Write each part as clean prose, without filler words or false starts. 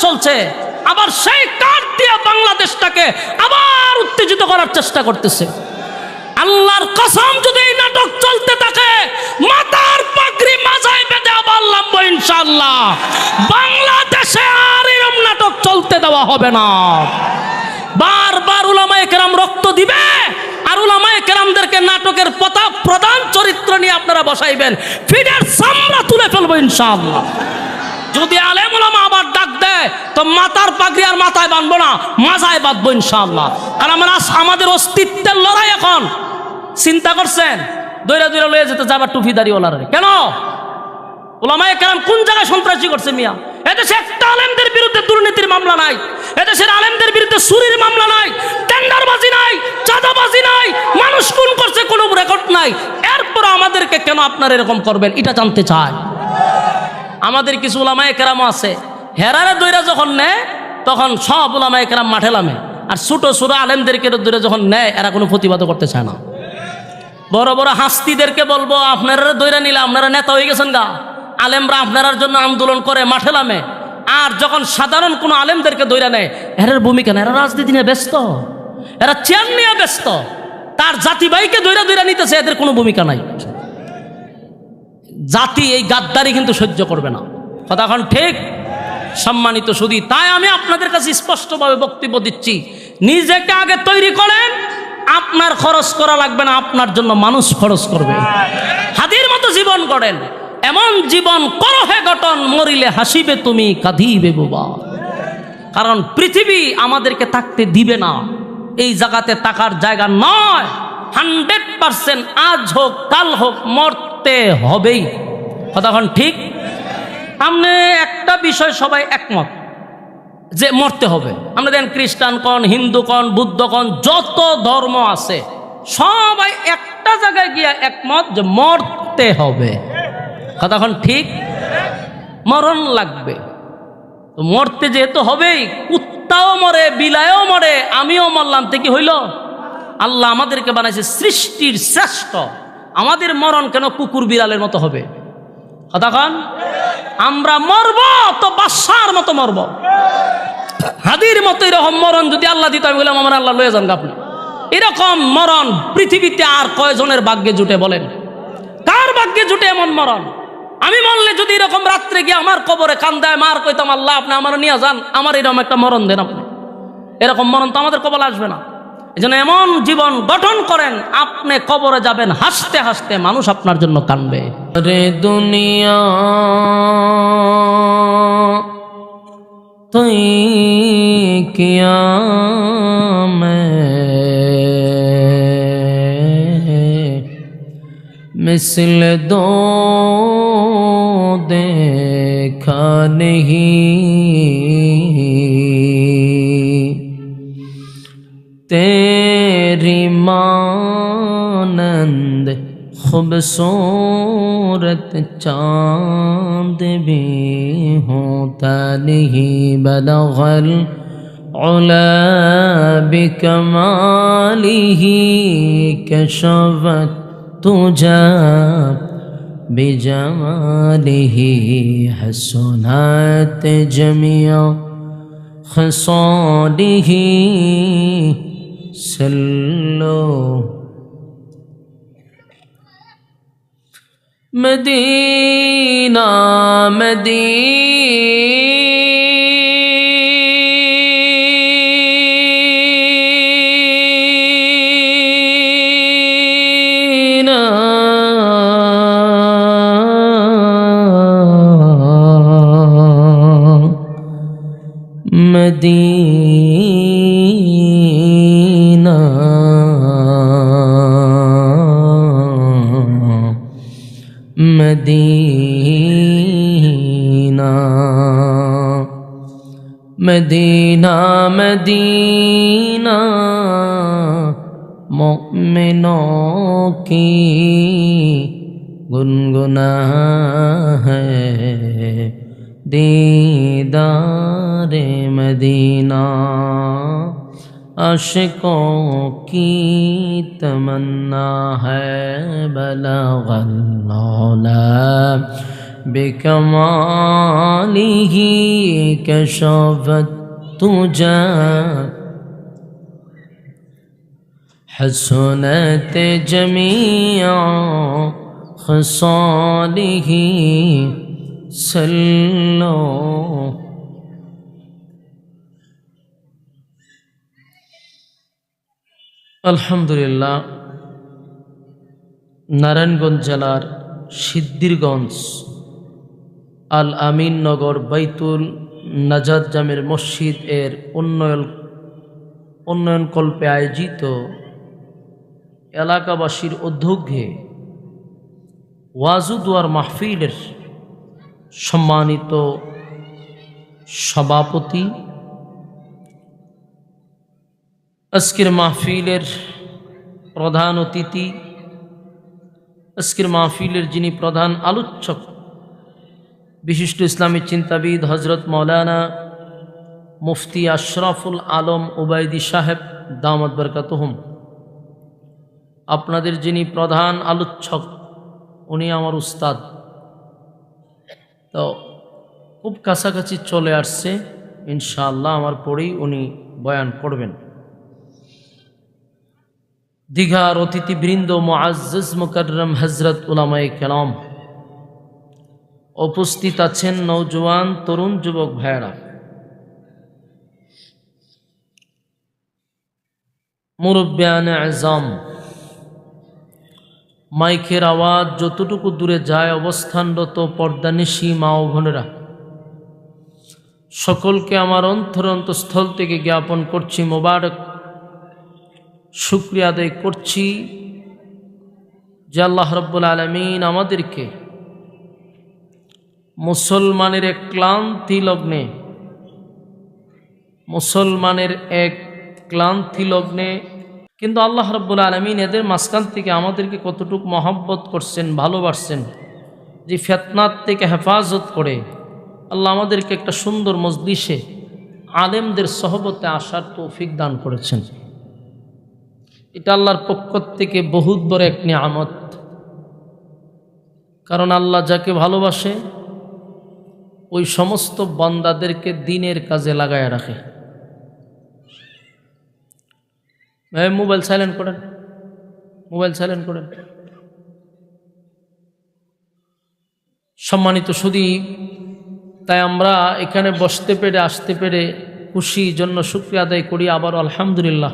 চলছে, আবার সেই কাঠ দিয়ে বাংলাদেশটাকে আবার উত্তেজিত করার চেষ্টা করতেছে। আল্লাহর কসম, যদি এই নাটক চলতে থাকে, মাথার পাগড়ি মাথায় বেঁধে আবার লাভবো ইনশাআল্লাহ। বাংলাদেশে আর এরকম নাটক চলতে দেওয়া হবে না। বারবার উলামায়ে কেরাম রক্ত দিবে, আর উলামায়ে কেরামদেরকে নাটকের প্রধান চরিত্র নিয়ে আপনারা বসাইবেন, ফিডের চামড়া তুলে ফেলবো ইনশাআল্লাহ। যদি আলেম উলামা আবার ডাক দেয়, তো মাথার পাগড়ি আর মাথায় বাঁধবো না, মাথায় বাঁধবো ইনশাআল্লাহ। আর আমাদের অস্তিত্বের লড়াই এখন। চিন্তা করছেন দৈরা দৈরা লয়ে যেতে যাবার টুপিদারিওয়ালারে কেন? উলামায়ে কেরাম কোন জায়গায় সন্ত্রাসী করছে মিয়া? এদেশে একটা আলেমদের বিরুদ্ধে দুর্নীতির মামলা নাই, এদেশের আলেমদের বিরুদ্ধে চুরির মামলা নাই, টেন্ডারবাজি নাই, চাঁদাবাজি নাই, মানুষ খুন করছে কোনো রেকর্ড নাই। এরপর আমাদেরকে কেন আপনারা এরকম করবেন, এটা জানতে চায়। আমাদের কিছু উলামায়ে কেরাম আছে, হেরারে দৈরা যখন নেয় তখন সব উলামায়ে কেরাম মাঠে নামে, আর ছোট ছোট আলেমদেরকে দৈরা যখন নেয় এরা কোনো প্রতিবাদ করতে চায় না। বড় বড় হাস্তিদেরকে বলবো, আপনারা দৈরা নিলে আপনারা নেতা হয়ে গেছেন গা, আলেমরা আপনার জন্য আন্দোলন করে মাঠে নামে। আর যখন সাধারণ কোনো আলেমদেরকে দৈরা নেয়, এর ভূমিকা না, এরা রাজনীতি নিয়ে ব্যস্ত, এরা চেয়ার নিয়ে ব্যস্ত, তার জাতিভাইকে দৈরা দৈরা নিতেছে, এদের কোনো ভূমিকা নাই। জাতি এই গাদ্দারি কিন্তু সহ্য করবে না, কথা এখন ঠিক। সম্মানিত সুধী, তাই আমি আপনাদের কাছে স্পষ্টভাবে বক্তব্য দিচ্ছি, নিজেকে আগে তৈরি করেন। আপনার খরচ করা লাগবে না, আপনার জন্য মানুষ খরচ করবে। হাদির মতো জীবন গড়েন, এমন জীবন করো হে গঠন, মরিলে হাসিবে তুমি কাঁদিবে বাবা। কারণ পৃথিবী আমাদেরকে থাকতে দিবে না, এই জায়গাতে থাকার জায়গা নয়। 100% আজ হোক কাল হোক মরতে হবেই, কতক্ষণ ঠিক। আপনি একটা বিষয় সবাই একমত যে মরতে হবে। আমরা দেখেন খ্রিস্টান কন, হিন্দু কন, বুদ্ধ কন, যত ধর্ম আছে সবাই একটা জায়গায় গিয়া একমত যে মরতে হবে, কতক্ষণ ঠিক। মরণ লাগবে, তো মরতে যেহেতু হবেই, কুত্তাও মরে, বিলায়ও মরে, আমিও মরলাম, তো কি হইল? আল্লাহ আমাদেরকে বানাইছে সৃষ্টির শ্রেষ্ঠ, আমাদের মরণ কেন কুকুর বিড়ালের মতো হবে? কতক্ষণ আমরা মরব তো বাদশার মতো মরব, হাদির মতো। এরকম মরণ যদি আল্লাহ দিত, আমি বললাম আমার আল্লাহ লয়ে যান আপনি। এরকম মরণ পৃথিবীতে আর কয়জনের ভাগ্যে জুটে বলেন? কার ভাগ্যে জুটে এমন মরণ? আমি মরলে যদি এরকম রাত্রে গিয়ে আমার কবরে কান্দায় মার কইতাম, আল্লাহ আপনি আমার নিয়ে যান, আমার এরকম একটা মরণ দেন আপনি, এরকম মরণ তো আমাদের কবলে আসবে না। এই জন্য এমন জীবন গঠন করেন, আপনি কবরে যাবেন হাসতে হাসতে, মানুষ আপনার জন্য কাঁদবে। রে দুনিয়া তুই কিয়া मिसल दो देखा नहीं, तेरी मानंद खूबसूरत चांद भी होता नहीं, बलगल उला बिकमालिही कशवत तुझा बिजमालिही हसनात जमिया खसालिही सल्लो। मदीना मदीना मदीना मदीना मदीना मोमिनों की गुनगुना है दीदारे मदीना, आशिकों की तमन्ना है बलगल औला بكماله كشف الدجى حسنت جميع خصاله صلوا আলহামদুলিল্লাহ। নারায়ণগঞ্জ জেলার সিদ্ধিরগঞ্জ আল আমিন নগর বাইতুল নাজাত জামের মসজিদ এর উন্নয়ন কল্পে আয়োজিত এলাকাবাসীর উদ্যোগে ওয়াজু দুয়ার মাহফিলের সম্মানিত সভাপতি, আজকের মাহফিলের প্রধান অতিথি, আজকের মাহফিলের যিনি প্রধান আলোচক, বিশিষ্ট ইসলামী চিন্তাবিদ হজরত মৌলানা মুফতি আশরাফুল আলম উবাইদি সাহেব দামাত বরকাতুহুম, আপনাদের যিনি প্রধান আলোচক উনি আমার উস্তাদ, তো খুব কাছাকাছি চলে আসছে, ইনশাআল্লাহ আমার পরেই উনি বয়ান করবেন। দীঘার অতিথিবৃন্দ, মুআজ্জাজ মুকাররম হযরত উলামায়ে কেরাম, উপস্থিত আছেন নওজোয়ান তরুণ যুবক ভাইয়েরা, মুরব্বিয়ানে আযম, মাইকের আওয়াজ যতটুকু দূরে যায় অবস্থানরত পর্দানিশী মা ও বোনেরা, সকলকে আমার অন্তরস্থল থেকে জ্ঞাপন করছি মোবারক, শুকরিয়া আদায় করছি যে আল্লাহ রাব্বুল আলামিন আমাদেরকে মুসলমানের এক ক্লান্তি লগ্নে কিন্তু আল্লাহ রাব্বুল আলামিন এদের মাঝখান থেকে আমাদেরকে কতটুকু মহব্বত করছেন, ভালোবাসছেন, যে ফিতনাত থেকে হেফাজত করে আল্লাহ আমাদেরকে একটা সুন্দর মজলিসে আলেমদের সহবতে আসার তৌফিক দান করেছেন। এটা আল্লাহর পক্ষ থেকে বহুত বড় এক নিয়ামত, কারণ আল্লাহ যাকে ভালোবাসে ওই সমস্ত বান্দাদেরকে দ্বীনের কাজে লাগায় রাখে। মোবাইল সাইলেন্ট করেন। সম্মানিত সুধী, তাই আমরা এখানে বসতে পেরে আসতে পেরে খুশি, জন্য শুকরিয়া আদায় করি আবার আলহামদুলিল্লাহ।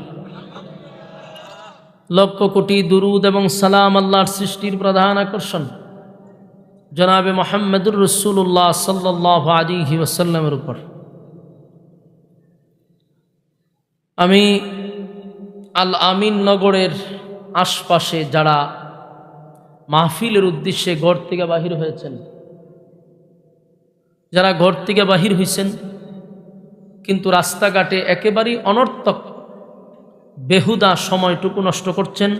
লক্ষ কোটি দুরুদ এবং সালাম আল্লাহর সৃষ্টির প্রধান আকর্ষণ জনাবে মুহাম্মদুর রাসূলুল্লাহ সাল্লাল্লাহু আলাইহি ওয়াসাল্লামের উপর। আমি আল আমিন নগরের আশপাশে যারা মাহফিলের উদ্দেশ্যে ঘর থেকে বাহির হয়েছেন, যারা ঘর থেকে বাহির হয়েছেন কিন্তু রাস্তাঘাটে একেবারেই অনর্থক বেহুদা সময়টুকু নষ্ট করছেন,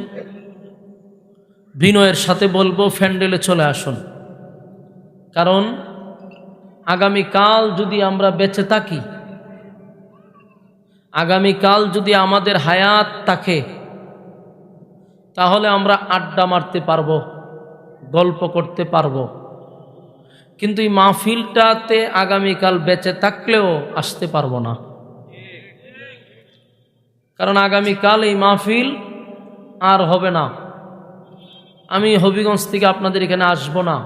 বিনয়ের সাথে বলবো প্যান্ডেলে চলে আসুন। কারণ আগামীকাল যদি আমরা বেঁচে থাকি, আগামীকাল যদি আমাদের হায়াত থাকে, তাহলে আমরা আড্ডা মারতে পারবো, গল্প করতে পারবো, কিন্তু এই মাহফিলটাতে আগামীকাল বেঁচে থাকলেও আসতে পারবো না। কারণ আগামীকাল এই মাহফিল আর হবে না। আমি হবিগঞ্জ থেকে আপনাদের এখানে আসবো না,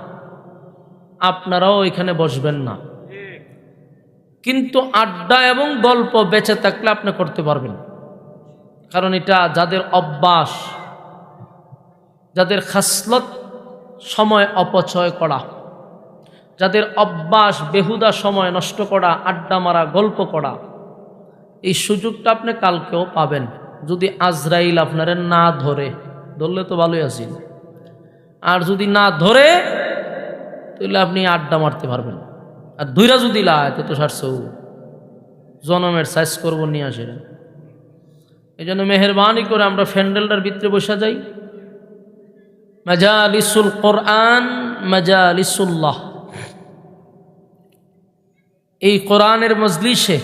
আপনারাও এখানে বসবেন না, কিন্তু আড্ডা এবং গল্প বেঁচে থাকলে আপনি করতে পারবেন। কারণ এটা যাদের অভ্যাস, যাদের খাসলত সময় অপচয় করা, যাদের অভ্যাস বেহুদা সময় নষ্ট করা, আড্ডা মারা, গল্প করা, এই সুযোগটা আপনি কালকেও পাবেন যদি আজরাইল আপনারে না ধরলে তো ভালোই আছেন, আর যদি না ধরে তাহলে আপনি আড্ডা মারতে পারবেন। আর দুইরা যদি লায় তো সারছেও জনমের সাইজ করবো নিয়ে আসে। এই জন্য মেহরবানি করে আমরা প্যান্ডেলটার ভিতরে বসে যাই। মাজালিসুল কোরআন, মাজালিসুল্লাহ, এই কোরআনের মজলিসে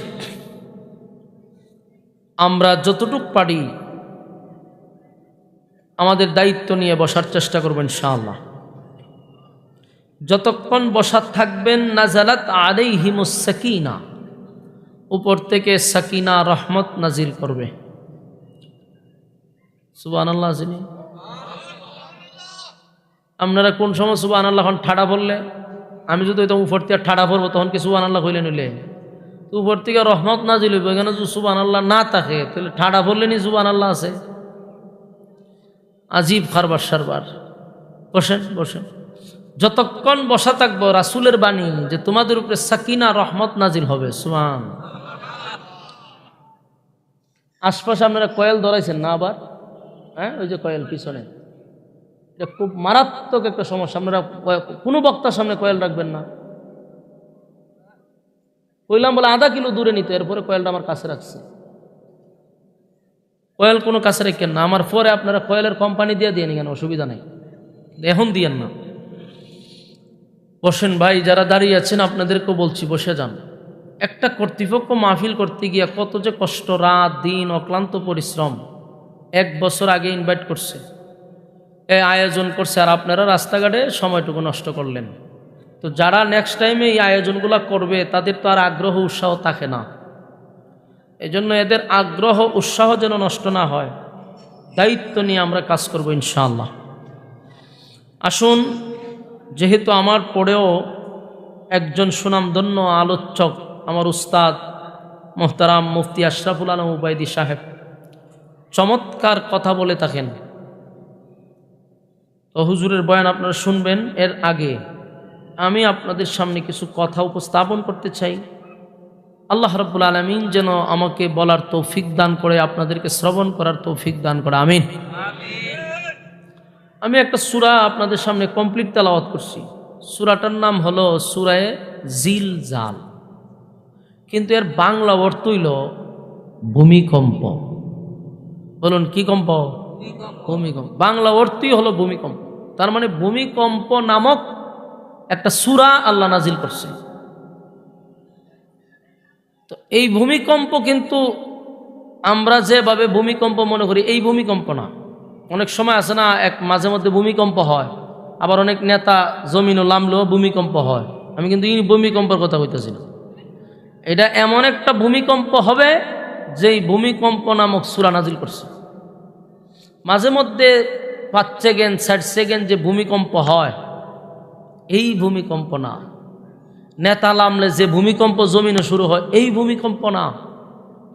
আমরা যতটুক পারি আমাদের দায়িত্ব নিয়ে বসার চেষ্টা করব ইনশাআল্লাহ। যতক্ষণ বসা থাকবেন নাজালাত আলাইহিমুস সাকিনা, উপর থেকে সাকিনা রহমত নাজিল করবে। সুবহানাল্লাহ। যিনি আপনারা কোন সময় সুবহানাল্লাহ এখন ঠাড়া বললে, আমি যদি ওইটা উপর থেকে ঠাড়া পড়বো তখন কি সুবহানাল্লাহ কইলে নিলে উপর থেকে রহমত নাজিল হইব, এখানে যদি সুবহানাল্লাহ না থাকে তাহলে ঠাড়া বললে নি সুবহানাল্লাহ আছে। আজীব খারবার সারবার। বসেন বসেন। যতক্ষণ বসা থাকবো রাসূলের বাণী যে তোমাদের উপরে সাকিনা রহমত নাজিল হবে। সুবহান। আশপাশে আপনারা কয়েল ধরাইছেন না আবার? হ্যাঁ, ওই যে কয়েল পিছনে, এটা খুব মারাত্মক একটা সমস্যা। আপনারা কোনো বক্তার সামনে কয়েল রাখবেন না। কইলাম বলে আধা কিলো দূরে নিতে, এরপরে কয়েলটা আমার কাছে রাখছে। কয়েল কোনো কাছে রাখেন না। আমার পরে আপনারা কয়েলের কোম্পানি দিয়ে দিয়ে নিন, অসুবিধা নেই, এখন দিয়েন না। বসেন ভাই, যারা দাঁড়িয়ে আছেন আপনাদেরকেও বলছি বসে যান। একটা কর্তৃপক্ষ মাহফিল করতে গিয়া কত যে কষ্ট, রাত দিন অক্লান্ত পরিশ্রম, 1 বছর আগে ইনভাইট করছে, এই আয়োজন করছে, আর আপনারা রাস্তাঘাটে সময়টুকু নষ্ট করলেন। তো যারা নেক্সট টাইমে এই আয়োজনগুলো করবে তাদের তো আর আগ্রহ উৎসাহ থাকে না। এজন্য এদের আগ্রহ উৎসাহ যেন নষ্ট না হয়, দায়িত্ব নিয়ে আমরা কাজ করব ইনশাআল্লাহ। আসুন, যেহেতু আমার পরেও একজন সুনামধন্য আলোচক আমার উস্তাদ মোহতারাম মুফতি আশরাফুল আলম উবাইদি সাহেব চমৎকার কথা বলে থাকেন, তো হুজুরের বয়ান আপনারা শুনবেন। এর আগে আমি আপনাদের সামনে কিছু কথা উপস্থাপন করতে চাই। আল্লাহ রাব্বুল আলামিন যেন আমাকে বলার তৌফিক দান করে, আপনাদেরকে শ্রবণ করার তৌফিক দান করে, আমিন। আমি একটা সূরা আপনাদের সামনে কমপ্লিট তেলাওয়াত করছি। সূরাটার নাম হলো সূরায়ে জিলজাল, কিন্তু এর বাংলা অর্থ হইল ভূমিকম্প। বলুন কি কম্প? ভূমিকম্প। বাংলা অর্থই হলো ভূমিকম্প। তার মানে ভূমিকম্প নামক একটা সূরা আল্লাহ নাজিল করছে। তো এই ভূমিকম্প কিন্তু আমরা যেভাবে ভূমিকম্প মনে করি এই ভূমিকম্প না। অনেক সময় আছে না, এক মাঝে মধ্যে ভূমিকম্প হয়, আবার অনেক নেতা জমিনও নামলেও ভূমিকম্প হয়। আমি কিন্তু এই ভূমিকম্পের কথা কইতেছি না। এটা এমন একটা ভূমিকম্প হবে যেই ভূমিকম্প নামক সূরা নাজিল করছে। মাঝে মধ্যে 5 সেকেন্ড 6 সেকেন্ড যে ভূমিকম্প হয় এই ভূমিকম্প না। নেতা নামলে যে ভূমিকম্প জমিনে শুরু হয় এই ভূমিকম্প না।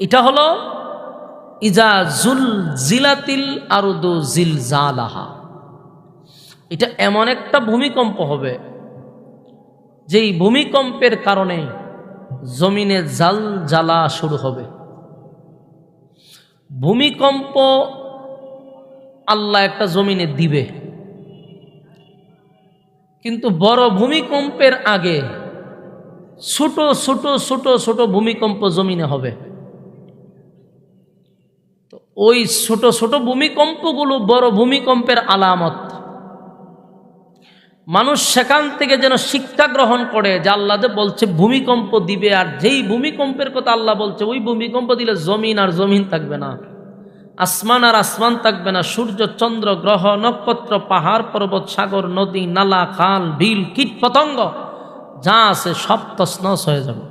এটা হলো ইজা জুলজিলাতিল আরদু জিলজালাহা। এটা এমন একটা ভূমিকম্প হবে যেই ভূমিকম্পের কারণে জমিনে জালজালা শুরু হবে। ভূমিকম্প আল্লাহ একটা জমিনে দিবে, কিন্তু বড় ভূমিকম্পের আগে ছোট ছোট ছোট ছোট ভূমিকম্প জমিনে হবে। তো ওই ছোট ছোট ভূমিকম্পগুলো বড় ভূমিকম্পের আলামত। মানুষ সেখান থেকে যেন শিক্ষা গ্রহণ করে যে আল্লাহ যে বলছে ভূমিকম্প দিবে, আর যেই ভূমিকম্পের কথা আল্লাহ বলছে ওই ভূমিকম্প দিলে জমিন আর জমিন থাকবে না, আসমান আর আসমান থাকবে না, সূর্য চন্দ্র গ্রহ নক্ষত্র পাহাড় পর্বত সাগর নদী নালা খাল বিল কীট পতঙ্গ যা আছে সব তছনছ হয়ে যাবে।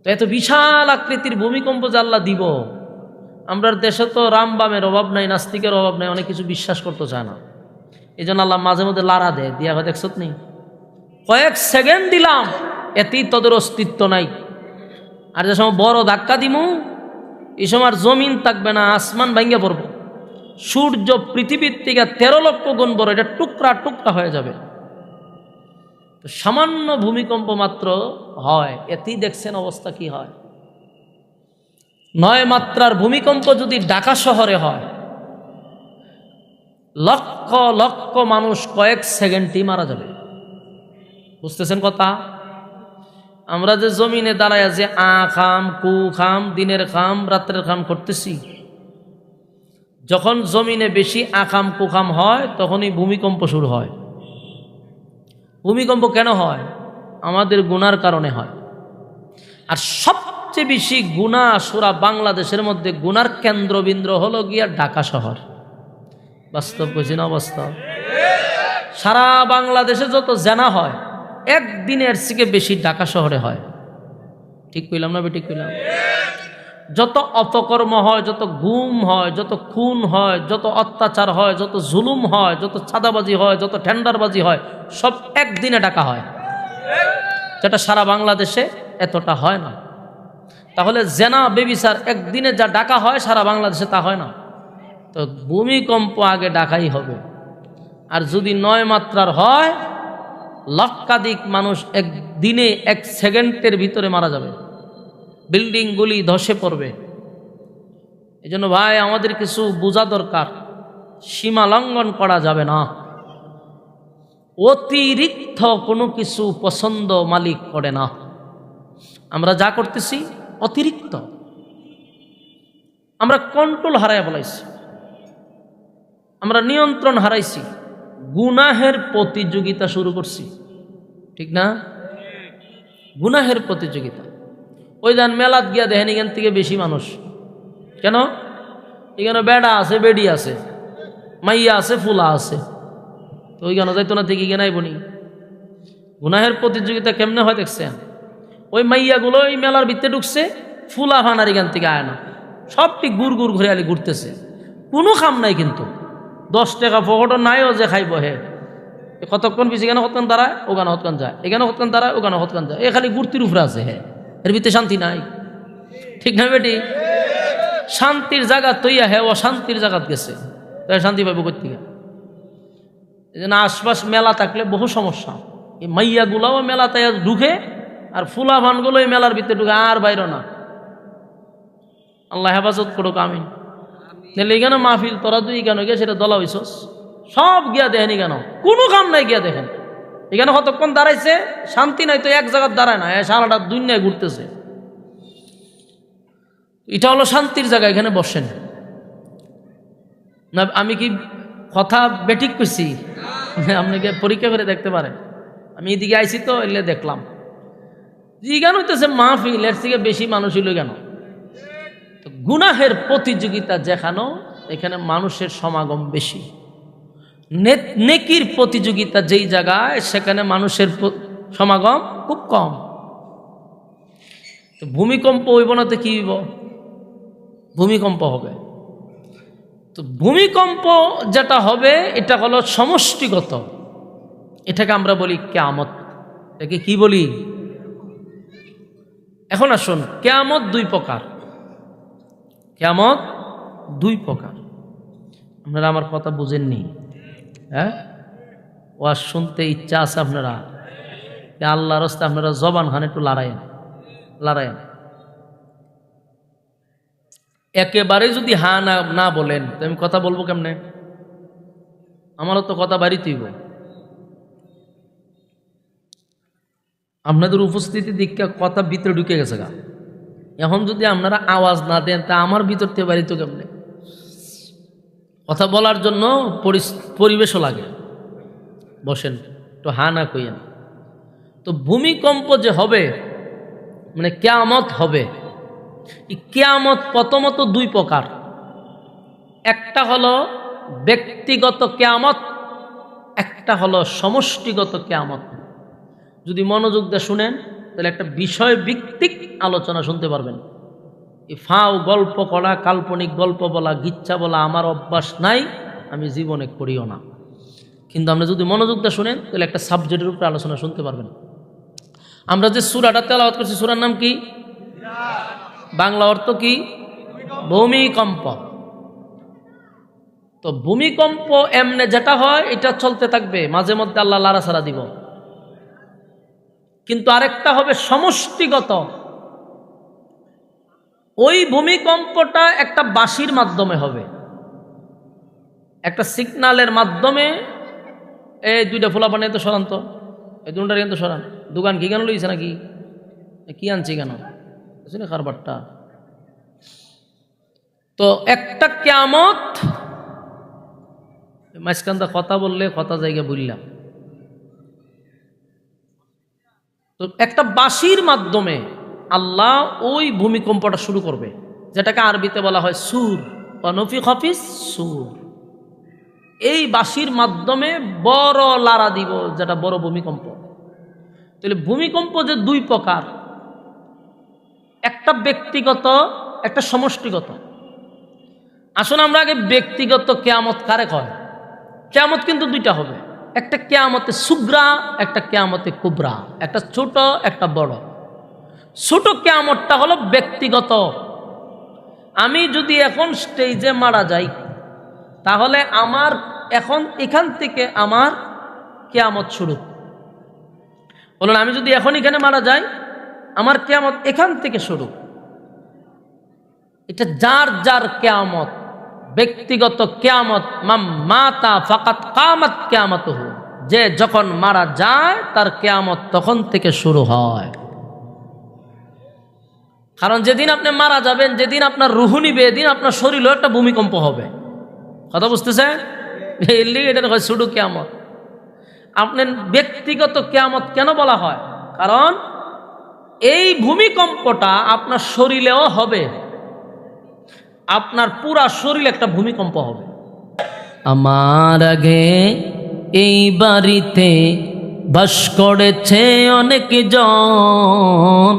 তো এত বিশাল আকৃতির ভূমিকম্প যে আল্লাহ দিব, আমরা দেশে তো রামবামের অভাব নাই, নাস্তিকের অভাব নাই, অনেক কিছু বিশ্বাস করতে চায় না। এই জন্য আল্লাহ মাঝে মধ্যে লাড়া দেয়, দিয়া হয় দেখছত নি, কয়েক সেকেন্ড দিলাম এতেই তোদের অস্তিত্ব নাই। আর যে সময় বড় ধাক্কা দিমু এই সময় আর জমিন থাকবে না, আসমান ভাঙ্গা পড়ব, সূর্য পৃথিবীর থেকে 13 লক্ষ গুণ বড়, এটা টুকরা টুকরা হয়ে যাবে। তো সামান্য ভূমিকম্প মাত্র হয়, এতেই দেখছেন অবস্থা কি হয়। 9 মাত্রার ভূমিকম্প যদি ঢাকা শহরে হয়, লক্ষ লক্ষ মানুষ কয়েক সেকেন্ডই মারা যাবে। বুঝতেছেন কথা? আমরা যে জমিনে দাঁড়ায় যে খাম কু খাম দিনের খাম রাত্রের খাম করতেছি, যখন জমিনে বেশি আখাম কুখাম হয় তখনই ভূমিকম্প শুরু হয়। ভূমিকম্প কেন হয়? আমাদের গুনার কারণে হয়। আর সবচেয়ে বেশি গুনাহ সুরা বাংলাদেশের মধ্যে গুনার কেন্দ্রবিন্দু হলো গিয়া ঢাকা শহর। বাস্তব বুঝি না? বাস্তব। সারা বাংলাদেশে যত জেনা হয় একদিনের থেকে বেশি ঢাকা শহরে হয়। ঠিক কইলাম না ঠিক কইলাম? যত অপকর্ম হয়, যত গুম হয়, যত খুন হয়, যত অত্যাচার হয়, যত জুলুম হয়, যত চাঁদাবাজি হয়, যত টেন্ডারবাজি হয়, সব একদিনে ডাকা হয়, যেটা সারা বাংলাদেশে এতটা হয় না। তাহলে জেনা বেবিচার একদিনে যা ডাকা হয় সারা বাংলাদেশে তা হয় না। তো ভূমিকম্প আগে ডাকাই হবে। আর যদি 9 মাত্রার হয়, লক্ষাধিক মানুষ একদিনে 1 সেকেন্ডের ভিতরে মারা যাবে, বিল্ডিংগুলি ধসে পড়বে। এই জন্য ভাই আমাদের কিছু বোঝা দরকার, সীমা লঙ্ঘন করা যাবে না। অতিরিক্ত কোনো কিছু পছন্দ মালিক করে না। আমরা যা করতেছি অতিরিক্ত, আমরা কন্ট্রোল হারায় বলাইছি, আমরা নিয়ন্ত্রণ হারাইছি, গুনাহের প্রতিযোগিতা শুরু করছি। ঠিক না? গুনাহের প্রতিযোগিতা। ওই যান মেলাত গিয়া দেখেন এখান থেকে বেশি মানুষ কেন? এখানে বেড়া আছে, বেডি আছে, মাইয়া আছে, ফুলা আছে, তো ওইখানে যাইতো না থেকে গিয়ে নাই বনি। গুনাহের প্রতিযোগিতা কেমনে হয় দেখছেন? ওই মাইয়াগুলো ওই মেলার ভিতরে ঢুকছে, ফুলা ফানার এখান থেকে আয় না, সবটি গুড় গুড় ঘুরে আলি ঘুরতেছে, কোনো খাম নাই। কিন্তু 10 টাকা পকেটও নাইও যে খাইব হে, কতক্ষণ পিছিয়ে এখানে কতক্ষণ দাঁড়ায়, ওখানে কতক্ষণ যায়, এখানে কতক্ষণ দাঁড়ায়, ওখানে কতক্ষণ যায়, এ খালি ঘুরতির উপরে আছে। হ্যাঁ, এর ভিতরে শান্তি নাই। ঠিক না বেটি? শান্তির জায়গা তৈয়া হ্যাঁ অশান্তির জায়গাত গেছে, তাই শান্তি পাইব কোথেকে? এই জন্য আশপাশ মেলা থাকলে বহু সমস্যা। এই মাইয়াগুলাও মেলাতে ঢুকে, আর ফুলা ভানগুলো এই মেলার ভিতরে ঢুকে, আর বাইর না। আল্লাহ হেফাজত করুক, আমিন। তাহলে এখানে মাহফিল তোরা তুই কেন গিয়ে সেটা দলা হইছস, সব গিয়া দেখেনি কেন, কোনো কাম নাই গিয়া দেখেন। এখানে কতক্ষণ দাঁড়াইছে, শান্তি নাই তো এক জায়গায় দাঁড়ায় না, সারাটা দুনিয়ায় ঘুরতেছে। এটা হলো শান্তির জায়গা, এখানে বসেন না। আমি কি কথা বেঠিক কইছি? আপনাকে পরীক্ষা করে দেখতে পারেন। আমি এদিকে আইছি তো এলে দেখলাম যে কেন হইতেছে মাহফিল, এর থেকে বেশি মানুষ হইল কেন? তো গুনাহের প্রতিযোগিতা যেখানে, এখানে মানুষের সমাগম বেশি। নেকির প্রতিযোগিতা যেই জায়গায়, সেখানে মানুষের সমাগম খুব কম। তো ভূমিকম্প হইব না তো কি হইব? ভূমিকম্প হবে। তো ভূমিকম্প যেটা হবে এটা হলো সমষ্টিগত, এটাকে আমরা বলি কিয়ামত। এটাকে কি বলি? এখন আসুন, কিয়ামত 2 প্রকার। কিয়ামত 2 প্রকার। আপনারা আমার কথা বুঝেননি? হ্যাঁ, ওয়াজ শুনতে ইচ্ছা আছে আপনারা? আল্লাহর রাস্তায় আপনারা জবান খান একটু লড়াইয়েন। একেবারে যদি হ্যাঁ না বলেন তো আমি কথা বলবো কেমনে? আমারও তো কথা বাড়িতেইব। আপনাদের উপস্থিতি দীক্ষা কথা ভিতরে ঢুকে গেছে গা। এখন যদি আপনারা আওয়াজ না দেন তা আমার ভিতর থেকে বাড়িতে কেমনে? কথা বলার জন্য পরিবেশও লাগে। বসেন, তো হা না কইয়েন। তো ভূমিকম্প যে হবে, মানে কিয়ামত হবে, এই কিয়ামত প্রথমত 2 প্রকার। একটা হলো ব্যক্তিগত কিয়ামত, একটা হলো সমষ্টিগত কিয়ামত। যদি মনোযোগ দিয়ে শুনেন তাহলে একটা বিষয় ভিত্তিক আলোচনা শুনতে পারবেন। এই ফাও গল্প করা, কাল্পনিক গল্প বলা, গিচ্ছা বলা আমার অভ্যাস নাই, আমি জীবনে করিও না। কিন্তু আমরা যদি মনোযোগ দিয়ে শুনেন তাহলে একটা সাবজেক্টের উপরে আলোচনা শুনতে পারবেন। আমরা যে সূরাটা তেলাওয়াত করছি, সূরার নাম কি? বাংলা অর্থ কি? ভূমিকম্প। তো ভূমিকম্প এমনে যেটা হয় এটা চলতে থাকবে, মাঝে মধ্যে আল্লাহ লাড়াছাড়া দিব। কিন্তু আরেকটা হবে সমষ্টিগত। ওই ভূমিকম্পটা একটা বাঁশির মাধ্যমে হবে, একটা সিগনালের মাধ্যমে। এই 2টা ফোলা পানি তো সরান, তো এই 2টা কিন্তু সরান। দোকান কি কেন লইছে নাকি? কি আনছি কেন কারবারটা? তো একটা কিয়ামত, মাঝখানটা কথা বললে কথা জায়গা বললাম। তো একটা বাঁশির মাধ্যমে আল্লাহ ওই ভূমিকম্পটা শুরু করবে, যেটাকে আরবিতে বলা হয় সুর, অনফি খফিস সুর। এই বাঁশির মাধ্যমে বড় লারা দিব, যেটা বড় ভূমিকম্প। তাহলে ভূমিকম্প যে দুই প্রকার, একটা ব্যক্তিগত, একটা সমষ্টিগত। আসলে আমরা আগে ব্যক্তিগত কেয়ামত কারে কয়? কেয়ামত কিন্তু দুইটা হবে, একটা কেয়ামতে সুগ্রা, একটা কেয়ামতে কুবরা, একটা ছোট একটা বড়। ছোট কেয়ামতটা হলো ব্যক্তিগত। আমি যদি এখন স্টেজে মারা যাই, তাহলে আমার এখন এখান থেকে আমার কেয়ামত শুরু। বলুন, আমি যদি এখন এখানে মারা যাই, আমার কেয়ামত এখান থেকে শুরু। এটা যার যার কেয়ামত, ব্যক্তিগত কেয়ামত। মাতা ফাকাত কামাত কেয়ামতহু, যে যখন মারা যায় তার কেয়ামত তখন থেকে শুরু হয়। কারণ যেদিন আপনি মারা যাবেন, যেদিন আপনার রুহু নিবে, এদিন আপনার শরীরেও একটা ভূমিকম্প হবে। কথা বুঝতেছেন? এটা হয় শুধু কেয়ামত। আপনার ব্যক্তিগত কেয়ামত কেন বলা হয়? কারণ এই ভূমিকম্পটা আপনার শরীরেও হবে, আপনার পুরা শরীর একটা ভূমিকম্প হবে। আমার আগে এই বাড়িতে বাস করেছে অনেক জন,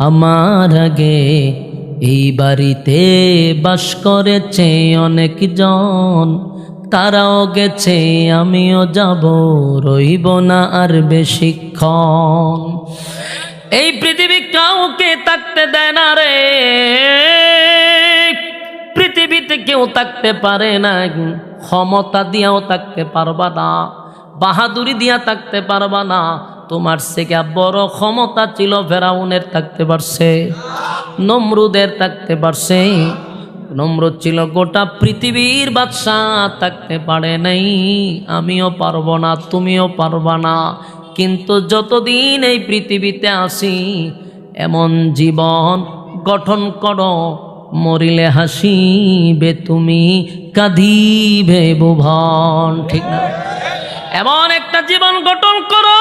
আমার আগে এই বাড়িতে বাস করেছে অনেক জন, তারাও গেছে আমিও যাব, রইব না আর বেশিক্ষণ। এই পৃথিবী কাউকে থাকতে দেয় না রে, পৃথিবীতে কেউ থাকতে পারে না। ক্ষমতা দিয়াও থাকতে পারবা না, বাহাদুরি দিয়া থাকতে পারবা না। তোমার থেকে বড় ক্ষমতা ছিল ফেরাউনের, থাকতে পারছে। নমরুদের থাকতে পারছে। নমরুদ ছিল গোটা পৃথিবীর বাদশাহ, থাকতে পারে নাই। আমিও পারবো না, তুমিও পারবা না। কিন্তু যতদিন এই পৃথিবীতে আসি, এমন জীবন গঠন করো, মরিলে হাসিবে তুমি, কাঁদিবে ভুবন। ঠিক না? এমন একটা জীবন গঠন করো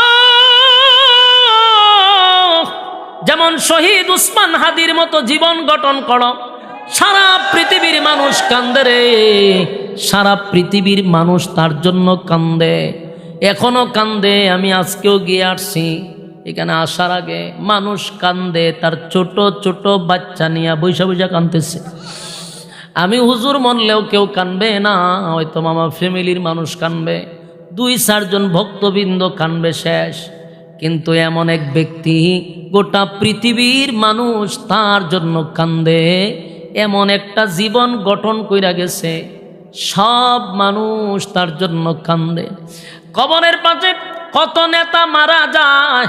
যেমন শহীদ উসমান হাদির মতো জীবন গঠন করো। সারা পৃথিবীর মানুষ কান্দে রে, সারা পৃথিবীর মানুষ তার জন্য কান্দে, এখনো কান্দে। আমি আজকেও গিয়ে আসছি, এখানে আসার আগে মানুষ কান্দে, তার ছোট ছোট বাচ্চা নিয়ে বৈশা বৈশা কান্দতেছে। আমি হুজুর মনলেও কেউ কানবে না, হয়তো মামা ফ্যামিলির মানুষ কানবে, 2-4 জন ভক্তবৃন্দ কানবে, শেষ। কিন্তু এমন এক ব্যক্তি, গোটা পৃথিবীর মানুষ তার জন্য কান্দে, এমন একটা জীবন গঠন কইরা গেছে, সব মানুষ তার জন্য কান্দে। কবরের পাশে কত নেতা মারা যায়,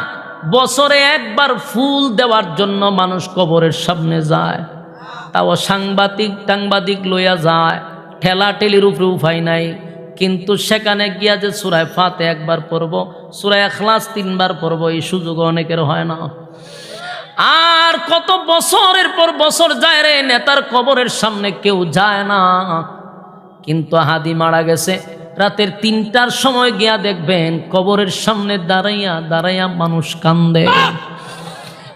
বছরে একবার ফুল দেওয়ার জন্য মানুষ কবরের সামনে যায়, তাও সাংবাদিক লইয়া যায়, ঠেলা ঠেলির উপরে উপায় নাই। কিন্তু সেখানে গিয়া যে সূরা ফাতিহা একবার পড়ব, সূরা ইখলাস 3 বার পড়ব, এই সুযোগ অনেকের হয় না। আর কত বছরের পর বছর যায় রে, নেতার কবরের সামনে কেউ যায় না। কিন্তু হাদি মারা গেছে, রাতের 3টার সময় গিয়া দেখবেন কবরের সামনে দাঁড়াইয়া দাঁড়াইয়া মানুষ কান্দে।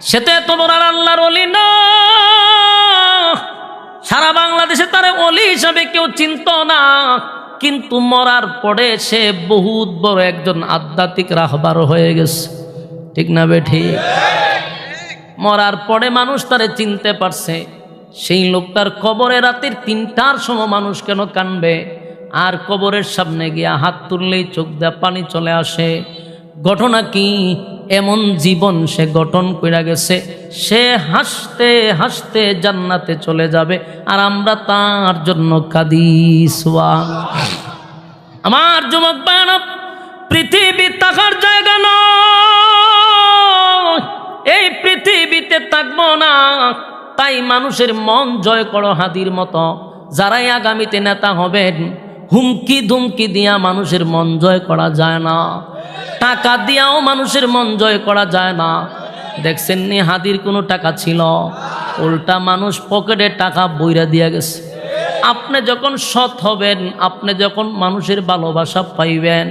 সেটা এত বড় আল্লাহর ওলি না, সারা বাংলাদেশে তারে ওলি হিসাবে কেউ চিনত না। কিন্তু মরার পরে সে বহুত বড় একজন আধ্যাত্মিক রাহবার হয়ে গেছে। ঠিক না বেঠি? মরার পরে মানুষ তারে চিনতে পারছে। সেই লোকটার কবরে রাতের 3টার সময় মানুষ কেন কানবে? আর কবরের সামনে গিয়া হাত তুললেই চোখ দিয়ে পানি চলে আসে। ঘটনা কি? এমন জীবন সে গঠন কইরা গেছে, সে হাসতে হাসতে জান্নাতে চলে যাবে, আর আমরা তার জন্য কাঁদি। সুবহানাল্লাহ। আমার যুবক ভাইরা, পৃথিবী থাকার জায়গা নয়, এই পৃথিবীতে থাকবো না। তাই মানুষের মন জয় করো হাদির মতো। যারাই আগামীতে নেতা হবেন, হুমকি ধুমকি দিয়া মানুষের মন জয় করা যায় না, টাকা দিয়াও মানুষের মন জয় করা যায় না। দেখছেন নি হাদির কোনো টাকা ছিল? উল্টা মানুষ পকেটে টাকা বইরা দিয়া গেছে। আপনি যখন সৎ হবেন, আপনি যখন মানুষের ভালোবাসা পাইবেন,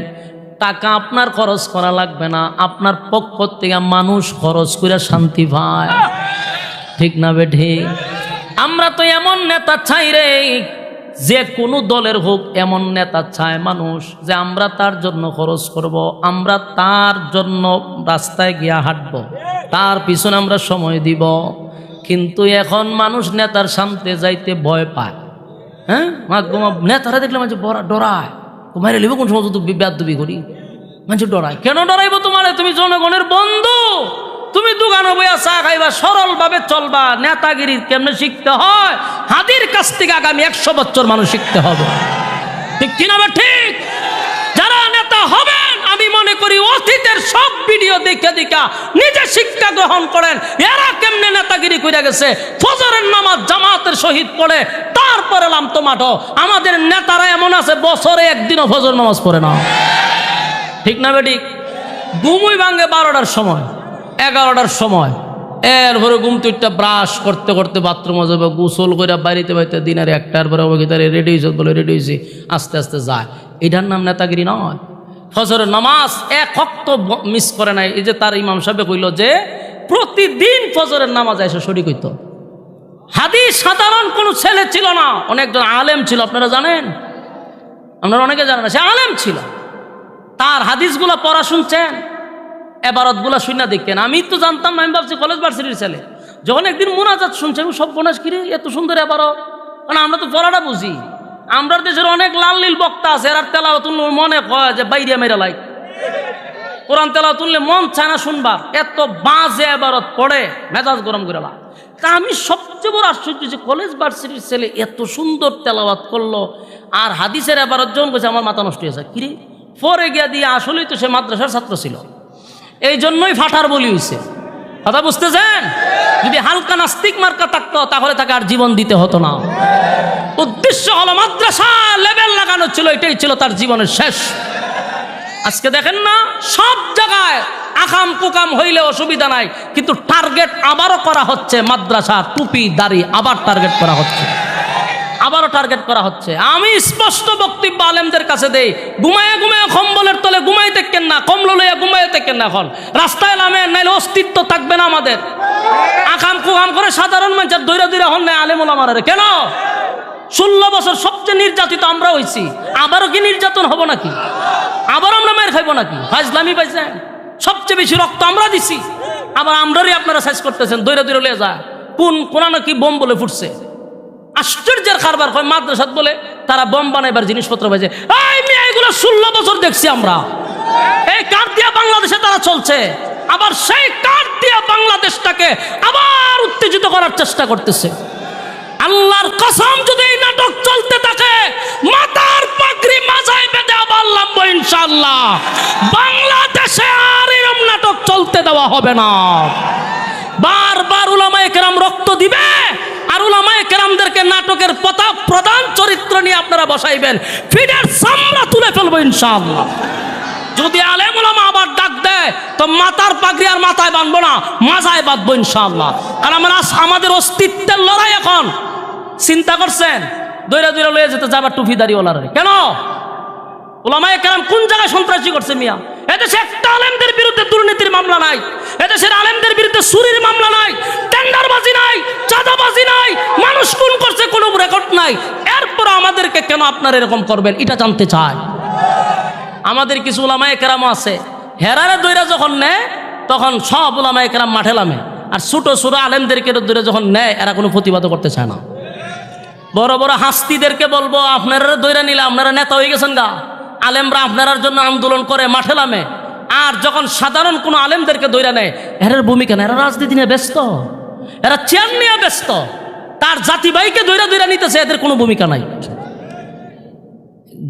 টাকা আপনার খরচ করা লাগবে না, আপনার পক্ষ থেকে মানুষ খরচ করে শান্তি পায়। ঠিক না বেঠি? আমরা তো এমন নেতা চাই রে, যে কোনো দলের হোক এমন নেতা চায় মানুষ যে আমরা তার জন্য খরচ করব, আমরা তার জন্য রাস্তায় গিয়া হাঁটব, তার পিছনে আমরা সময় দিব। কিন্তু এখন মানুষ নেতার সামনে যাইতে ভয় পায়। হ্যাঁ, নেতারা দেখলে মানুষ ডরায়, মাইরে লিব কোন সময় তুমি বেয়াদবি করি, মানুষ ডরায়। কেন ডরাইব তোমারে? তুমি জনগণের বন্ধু, তুমি দোকানে বইয়া চা খাইবা, সরল ভাবে চলবা। নেতাগিরি কেমনে শিখতে হয়? হাদির কাছ থেকে আগামী 100 বছর মানুষ শিখতে হবে, ঠিক কিনা? ঠিক। যারা নেতা হবেন আমি মনে করি অতীতের সব ভিডিও দেখে দেখা নিজে শিক্ষা গ্রহণ করেন। এরা কেমনে নেতাগিরি করে গেছে, ফজরের নামাজ জামাতের সহিত পড়ে তারপরে এলাম টমাটো। আমাদের নেতারা এমন আছে বছরে একদিনও ফজর নামাজ পড়ে না, ঠিক না বেঠিক? ঘুমই ভাঙে 12টার সময়, 11টার সময়, এরপরে ঘুম তুইটা ব্রাশ করতে করতে বাথরুমে যাবে, গোসল করে বাড়িতে বাড়িতে দিনের 1টার পরে রেডি হয়েছে বলে রেডি হয়েছি, আস্তে আস্তে যায়। এটার নাম নেতাগিরি নয়। ফজরের নামাজ এক ওয়াক্ত মিস করে নাই। এই যে তার ইমাম সাহেব কইল যে প্রতিদিন ফজরের নামাজ এসে শরীক হইত। হাদিস সাধারণ কোনো ছেলে ছিল না, অনেকজন আলেম ছিল, আপনারা জানেন, আপনারা অনেকে জানেন না, সে আলেম ছিল। তার হাদিসগুলো পড়া শুনছেন, এবারতগুলো শুনে দেখেন। আমি তো জানতাম না, আমি ভাবছি কলেজ ভার্সিটির ছেলে। যখন একদিন মোনাজাত শুনছে, সব বোনাস কিরে এত সুন্দর এবারত, কারণ আমরা তো পড়াটা বুঝি। আমরা দেশের অনেক লাল নীল বক্তা আছে, এর তেলাওয়াত মনে কয় যে বাইরে মেরা লাই, কোরআন তেলাওয়াত তুললে মন চায় না শুনবার, এত বাজে এবারত পড়ে, মেজাজ গরম করে লা। তা আমি সবচেয়ে বড় আশ্চর্য যে কলেজ ভার্সিটির ছেলে এত সুন্দর তেলাওয়াত করলো, আর হাদিসের এবারত জন কইছে আমার মাথা নষ্ট হয়েছে। কিরে পরে গিয়া দিয়ে আসলেই তো সে মাদ্রাসার ছাত্র ছিল, এই জন্যই ফাটার বলি হয়েছে। কথা বুঝতেছেন? যদি হালকা নাস্তিক মার্কা থাকতো তাহলে তাকে আর জীবন দিতে হতো না। উদ্দেশ্য হলো মাদ্রাসা লেভেল লাগানো ছিল, এটাই ছিল তার জীবনের শেষ। আজকে দেখেন না, সব জায়গায় আকাম কুকাম হইলে অসুবিধা নাই, কিন্তু টার্গেট আবারও করা হচ্ছে। মাদ্রাসা টুপি দাড়ি আবার টার্গেট করা হচ্ছে, আবারও টার্গেট করা হচ্ছে। আমি স্পষ্ট বক্তব্য আলেমদের কাছে দেই, ঘুমায় ঘুমায় কম্বলের তলে ঘুমাই দেখেন না, কম্বল লইয়া ঘুমাই দেখেন না। এখন রাস্তায় নামেন, নাইলে অস্তিত্ব থাকবে না আমাদের। আকাম কুকাম করে সাধারণ মানুষের দৈরা দৈরা হন নাই আলেম ওলামারা। কেন? 16 বছর সবচেয়ে নির্যাতিত আমরা হয়েছি, আবারও কি নির্যাতন হব নাকি? আবার আমরা মায়ের খাইব নাকি? ফাজলামি পাইছেন? সবচেয়ে বেশি রক্ত আমরা দিছি, আবার আমরারই আপনারা সাইজ করতেছেন, দৈরা দৈরা লয়ে যায়। কোন নাকি বোম বলে ফুটছে, আশ্চর্যের কারবার। হয় মাদ্রাসাত বলে তারা বোম বানাইবার জিনিসপত্র পাইছে। এই মেয়ে, এগুলো 16 বছর দেখছি আমরা। এই কার্ড দিয়া বাংলাদেশে তারা চলছে, আবার সেই কার্ড দিয়া বাংলাদেশটাকে আবার উত্তেজিত করার চেষ্টা করতেছে। আল্লাহর কসম, যদি এই নাটক চলতে থাকে, মাথার পাগড়ি মাথায় বেঁধে আবার লাম্ব ইনশাআল্লাহ। বাংলাদেশে আর এরকম নাটক চলতে দেওয়া হবে না। বারবার উলামায়ে কেরাম রক্ত দিবে, আর উলামায়ে কেরামদেরকে নাটকের প্রধান চরিত্র নিয়ে আপনারা বসাইবেন, ফিডের চামড়া তুলে ফেলবো ইনশাআল্লাহ। যদি আলেম উলামা আবার ডাক দেয় তো মাথার পাগড়ি আর মাথায় বাঁধবো না, মাথায় বাঁধবো ইনশাআল্লাহ। কারণ আমাদের অস্তিত্বের লড়াই এখন। চিন্তা করছেন? দৈরা দৈরা লয়ে যেতে যাবার টুপি দাড়িওয়ালার। কেন? উলামায়ে কেরাম কোন জায়গায় সন্ত্রাসী করছে মিয়া? এদেশে একটা আলেমদের বিরুদ্ধে দুর্নীতির মামলা নাই, এদেশের আলেমদের বিরুদ্ধে চুরির মামলা নাই, টেন্ডারবাজি নাই, চাঁদাবাজি নাই, মানুষ খুন করছে কোনো রেকর্ড নাই। এরপর আমাদেরকে কেন আপনারা এরকম করবেন, এটা জানতে চাই। আমাদের কিছু উলামায়ে কেরাম আছে, হেরারে দৈরা যখন নেয় তখন সব উলামায়ে কেরাম মাঠে নামে, আর ছোট ছোট আলেমদেরকে দৈরা যখন নেয় এরা কোনো প্রতিবাদ করতে চায় না। বড় বড় হাস্তিদেরকে বলবো, আপনারা দৈরা নিলে আপনারা নেতা হয়ে গেছেন গা। আলেমরা আপনার জন্য আন্দোলন করে মাঠে নামে, আর যখন সাধারণ কোনো আলেমদেরকে দৈরা নেয়, এর ভূমিকা না, এরা রাজনীতি নিয়ে ব্যস্ত, এরা চেয়ার নিয়ে ব্যস্ত। তার জাতি ভাইকে দৈরা দৈরা নিতেছে, এদের কোনো ভূমিকা নাই।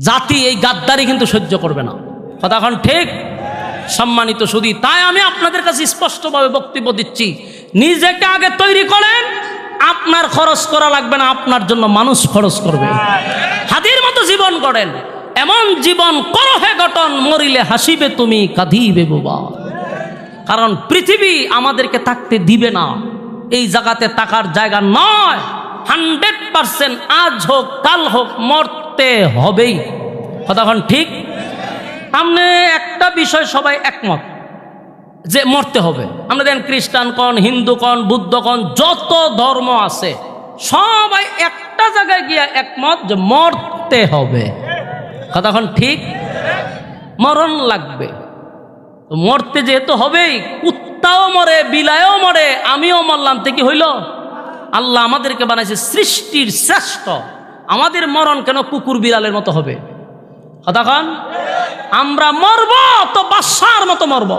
জাতি এই গাদ্দারি কিন্তু সহ্য করবে না। কথা এখন ঠিক? সম্মানিত সুধী, তাই আমি আপনাদের কাছে স্পষ্টভাবে বক্তব্য দিচ্ছি, নিজেকে আগে তৈরি করেন। আপনার খরচ করা লাগবে না, আপনার জন্য মানুষ খরচ করবে। হাদির মতো জীবন গড়েন, এমন জীবন করো হে গঠন, মরিলে হাসিবে তুমি কাঁদিবে বাবা। কারণ পৃথিবী আমাদেরকে থাকতে দিবে না, এই জায়গাতে থাকার জায়গা নয়। 100% আজ হোক কাল হোক মরতে হবেই। কথা এখন ঠিক? সামনে একটা বিষয় সবাই একমত যে মরতে হবে। আমরা দেখেন খ্রিস্টান কন, হিন্দু কন, বুদ্ধ কন, যত ধর্ম আছে সবাই একটা জায়গায় গিয়া একমত যে মরতে হবে। কতক্ষণ ঠিক? মরণ লাগবে। তো মরতে যেহেতু হবেই, কুত্তাও মরে, বিলায়ও মরে, আমিও মরলাম, তো কি হইল? আল্লাহ আমাদেরকে বানাইছে সৃষ্টির শ্রেষ্ঠ, আমাদের মরণ কেন কুকুর বিড়ালের মতো হবে? কতক্ষণ? আমরা মরব তো বাদশার মতো মরব,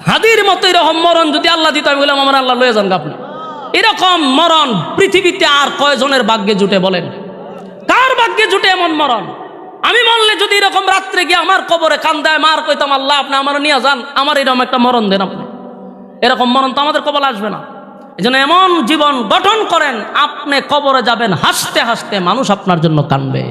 হাদির মতো। এরকম মরণ যদি আল্লাহ দিত, আমি বললাম আমার আল্লাহ লয়ে যান আপনি। এরকম মরণ পৃথিবীতে আর কয়জনের ভাগ্যে জুটে বলেন? কার ভাগ্যে জুটে এমন মরণ? আমি মরলে যদি এরকম রাত্রে গিয়ে আমার কবরে কান্দায় মার কইতাম, আল্লাহ আপনি আমার নিয়ে যান, আমার এরকম একটা মরণ দেন আপনি, এরকম মরণ তো আমাদের কবলে আসবে না। এই জন্য এমন জীবন গঠন করেন, আপনি কবরে যাবেন হাসতে হাসতে, মানুষ আপনার জন্য কাঁদবে।